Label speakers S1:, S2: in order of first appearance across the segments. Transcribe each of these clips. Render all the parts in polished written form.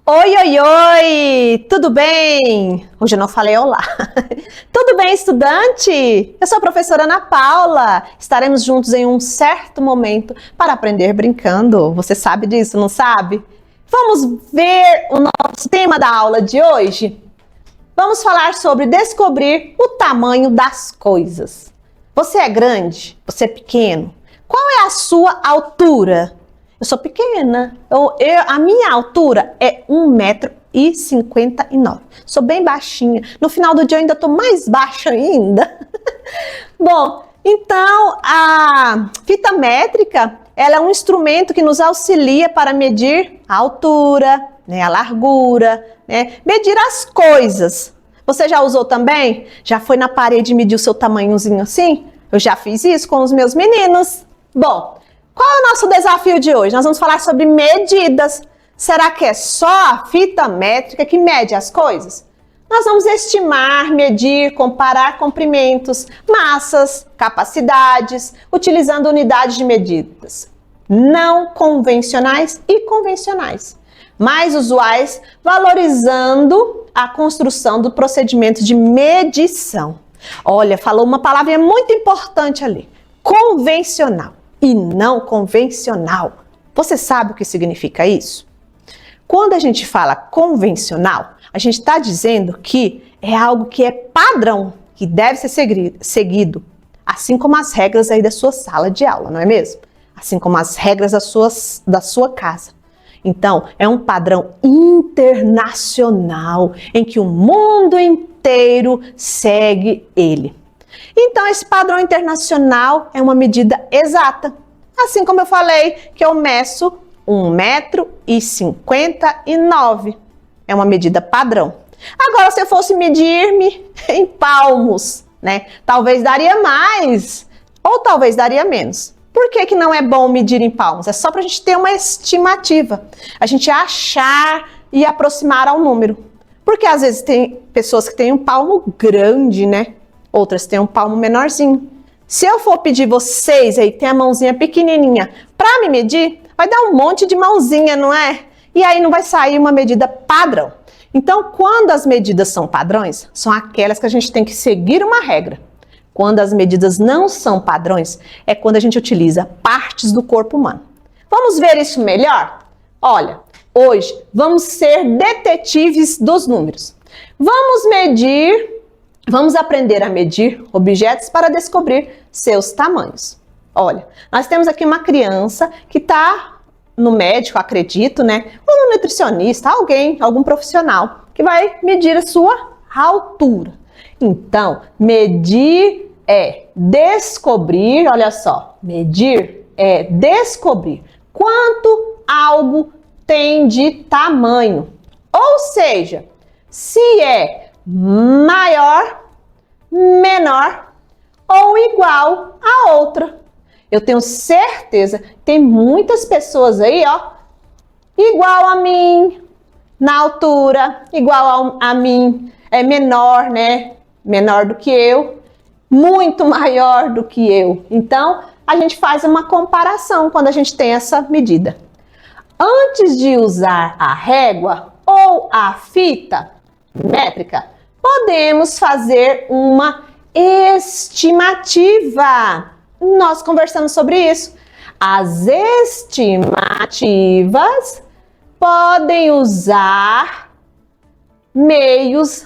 S1: Oi, oi, oi! Tudo bem? Hoje eu não falei olá. Tudo bem, estudante? Eu sou a professora Ana Paula. Estaremos juntos em um certo momento para aprender brincando. Você sabe disso, não sabe? Vamos ver o nosso tema da aula de hoje? Vamos falar sobre descobrir o tamanho das coisas. Você é grande? Você é pequeno? Qual é a sua altura? Eu sou pequena. A minha altura é 1,59 m. Sou bem baixinha. No final do dia eu ainda estou mais baixa ainda. Bom, então a fita métrica, ela é um instrumento que nos auxilia para medir a altura, a largura, medir as coisas. Você já usou também? Já foi na parede e mediu o seu tamanhozinho assim? Eu já fiz isso com os meus meninos. Bom, qual é o nosso desafio de hoje? Nós vamos falar sobre medidas. Será que é só a fita métrica que mede as coisas? Nós vamos estimar, medir, comparar comprimentos, massas, capacidades, utilizando unidades de medidas não convencionais e convencionais, mais usuais, valorizando a construção do procedimento de medição. Olha, falou uma palavra muito importante ali, convencional e não convencional. Você sabe o que significa isso? Quando a gente fala convencional, a gente está dizendo que é algo que é padrão, que deve ser seguido, assim como as regras aí da sua sala de aula, não é mesmo? Assim como as regras da sua casa. Então, é um padrão internacional em que o mundo inteiro segue ele. Então, esse padrão internacional é uma medida exata. Assim como eu falei que eu meço 1,59 m. É uma medida padrão. Agora, se eu fosse medir-me em palmos, talvez daria mais ou talvez daria menos. Por que não é bom medir em palmos? É só para a gente ter uma estimativa. A gente achar e aproximar ao número. Porque às vezes tem pessoas que têm um palmo grande, Outras têm um palmo menorzinho. Se eu for pedir vocês aí, tem a mãozinha pequenininha, para me medir, vai dar um monte de mãozinha, não é? E aí não vai sair uma medida padrão. Então, quando as medidas são padrões, são aquelas que a gente tem que seguir uma regra. Quando as medidas não são padrões, é quando a gente utiliza partes do corpo humano. Vamos ver isso melhor? Olha, hoje vamos ser detetives dos números. Vamos aprender a medir objetos para descobrir seus tamanhos. Olha, nós temos aqui uma criança que está no médico, acredito, ou no nutricionista, algum profissional, que vai medir a sua altura. Então, medir é descobrir, olha só, medir é descobrir quanto algo tem de tamanho. Ou seja, se é maior, menor ou igual a outra. Eu tenho certeza que tem muitas pessoas aí, igual a mim, na altura, igual a mim, é menor, menor do que eu, muito maior do que eu. Então, a gente faz uma comparação quando a gente tem essa medida. Antes de usar a régua ou a fita métrica, podemos fazer uma estimativa. Nós conversamos sobre isso. As estimativas podem usar meios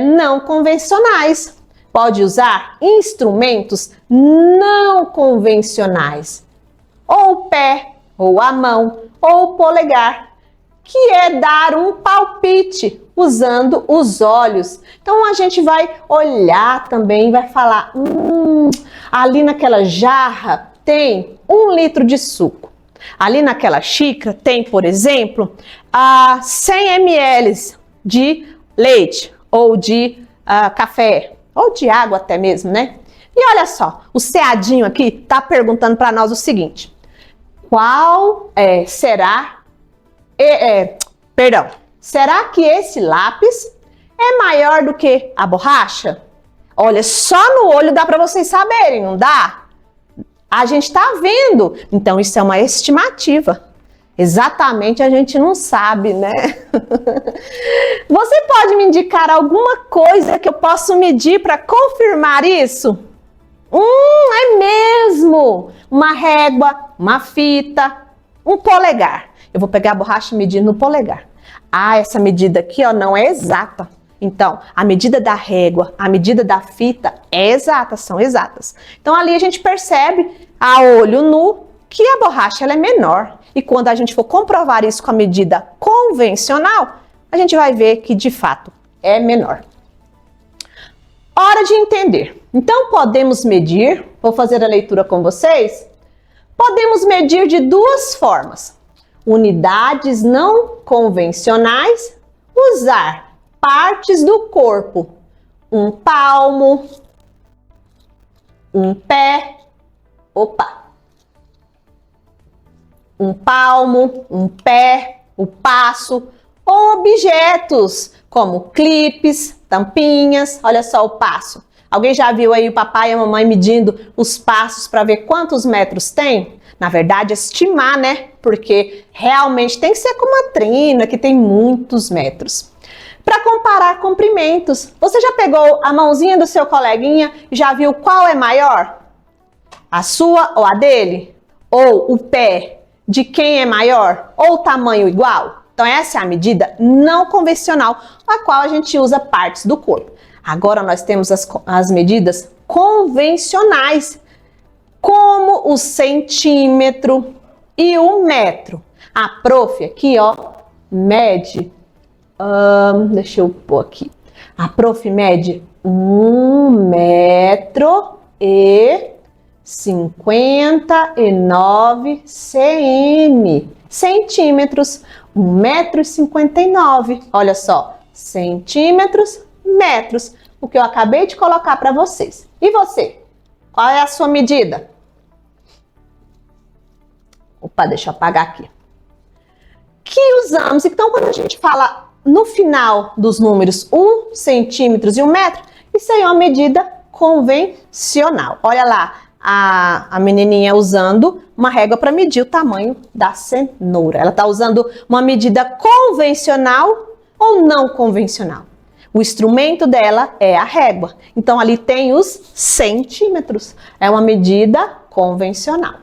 S1: não convencionais. Pode usar instrumentos não convencionais. Ou o pé, ou a mão, ou o polegar, que é dar um palpite usando os olhos. Então, a gente vai olhar também, vai falar, ali naquela jarra tem 1 litro de suco. Ali naquela xícara tem, por exemplo, 100 ml de leite, ou de café, ou de água até mesmo, E olha só, o Seadinho aqui está perguntando para nós o seguinte, será que esse lápis é maior do que a borracha? Olha, só no olho dá para vocês saberem, não dá? A gente está vendo. Então, isso é uma estimativa. Exatamente, a gente não sabe, né? Você pode me indicar alguma coisa que eu posso medir para confirmar isso? É mesmo! Uma régua, uma fita, um polegar. Eu vou pegar a borracha e medir no polegar. Ah, essa medida aqui, ó, não é exata. Então, a medida da régua, a medida da fita é exata, são exatas. Então, ali a gente percebe a olho nu que a borracha ela é menor. E quando a gente for comprovar isso com a medida convencional, a gente vai ver que de fato é menor. Hora de entender. Então, podemos medir, vou fazer a leitura com vocês. Podemos medir de duas formas. Unidades não convencionais, usar partes do corpo, um palmo, um pé, um palmo, um pé, o passo, ou objetos como clipes, tampinhas, olha só o passo. Alguém já viu aí o papai e a mamãe medindo os passos para ver quantos metros tem? Na verdade, estimar, né? Porque realmente tem que ser com uma trina que tem muitos metros. Para comparar comprimentos, você já pegou a mãozinha do seu coleguinha e já viu qual é maior? A sua ou a dele? Ou o pé de quem é maior? Ou o tamanho igual? Então essa é a medida não convencional, a qual a gente usa partes do corpo. Agora nós temos as medidas convencionais, como o centímetro e o metro. A prof aqui, ó, mede, deixa eu pôr aqui. A prof mede 1,59 cm. Centímetros, 1,59 m. Olha só, centímetros, metros, o que eu acabei de colocar para vocês. E você? Qual é a sua medida? Opa, deixa eu apagar aqui. Que usamos, então, quando a gente fala no final dos números 1 centímetros e 1 metro, isso aí é uma medida convencional. Olha lá, a menininha usando uma régua para medir o tamanho da cenoura. Ela está usando uma medida convencional ou não convencional? O instrumento dela é a régua. Então, ali tem os centímetros. É uma medida convencional.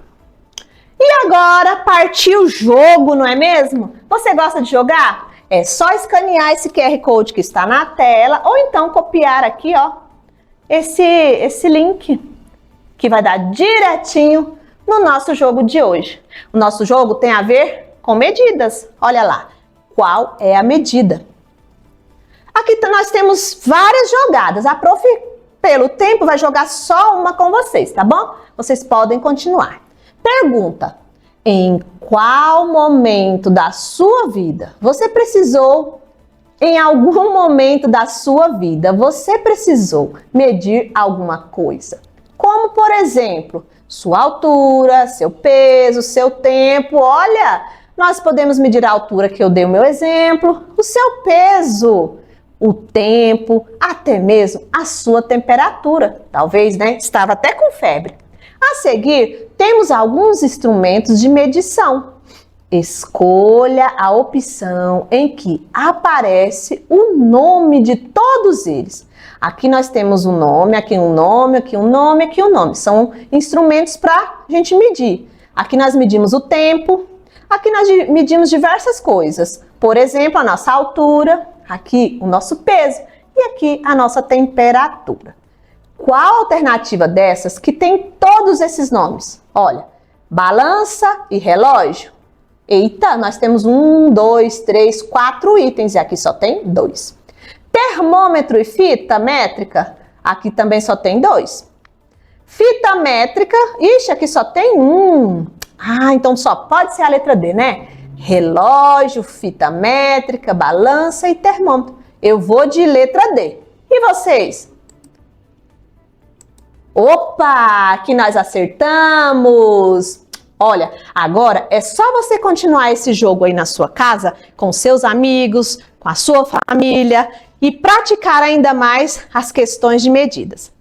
S1: E agora, partiu o jogo, não é mesmo? Você gosta de jogar? É só escanear esse QR Code que está na tela ou então copiar aqui, ó, esse link que vai dar direitinho no nosso jogo de hoje. O nosso jogo tem a ver com medidas. Olha lá, qual é a medida? Aqui nós temos várias jogadas. A prof, pelo tempo, vai jogar só uma com vocês, tá bom? Vocês podem continuar. Pergunta: em qual momento da sua vida você precisou, em algum momento da sua vida, você precisou medir alguma coisa? Como, por exemplo, sua altura, seu peso, seu tempo. Olha, nós podemos medir a altura que eu dei o meu exemplo, o seu peso, o tempo, até mesmo a sua temperatura. Talvez, né? Estava até com febre. A seguir, temos alguns instrumentos de medição. Escolha a opção em que aparece o nome de todos eles. Aqui nós temos um nome, aqui um nome, aqui um nome, aqui um nome. São instrumentos para a gente medir. Aqui nós medimos o tempo, aqui nós medimos diversas coisas. Por exemplo, a nossa altura, aqui o nosso peso e aqui a nossa temperatura. Qual alternativa dessas que tem todos esses nomes? Olha, balança e relógio. Eita, nós temos 1, 2, 3, 4 itens e aqui só tem 2. Termômetro e fita métrica, aqui também só tem 2. Fita métrica, ixi, aqui só tem 1. Ah, então só pode ser a letra D, né? Relógio, fita métrica, balança e termômetro. Eu vou de letra D. E vocês? Opa, aqui nós acertamos! Olha, agora é só você continuar esse jogo aí na sua casa, com seus amigos, com a sua família e praticar ainda mais as questões de medidas.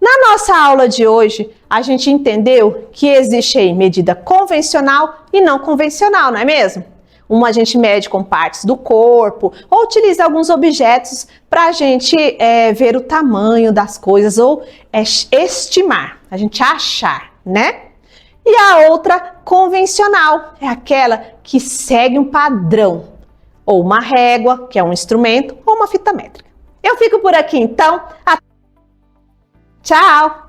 S1: Na nossa aula de hoje, a gente entendeu que existe aí medida convencional e não convencional, não é mesmo? Uma a gente mede com partes do corpo ou utiliza alguns objetos para a gente ver o tamanho das coisas ou estimar, a gente achar, né? E a outra convencional é aquela que segue um padrão, ou uma régua, que é um instrumento, ou uma fita métrica. Eu fico por aqui então. Tchau!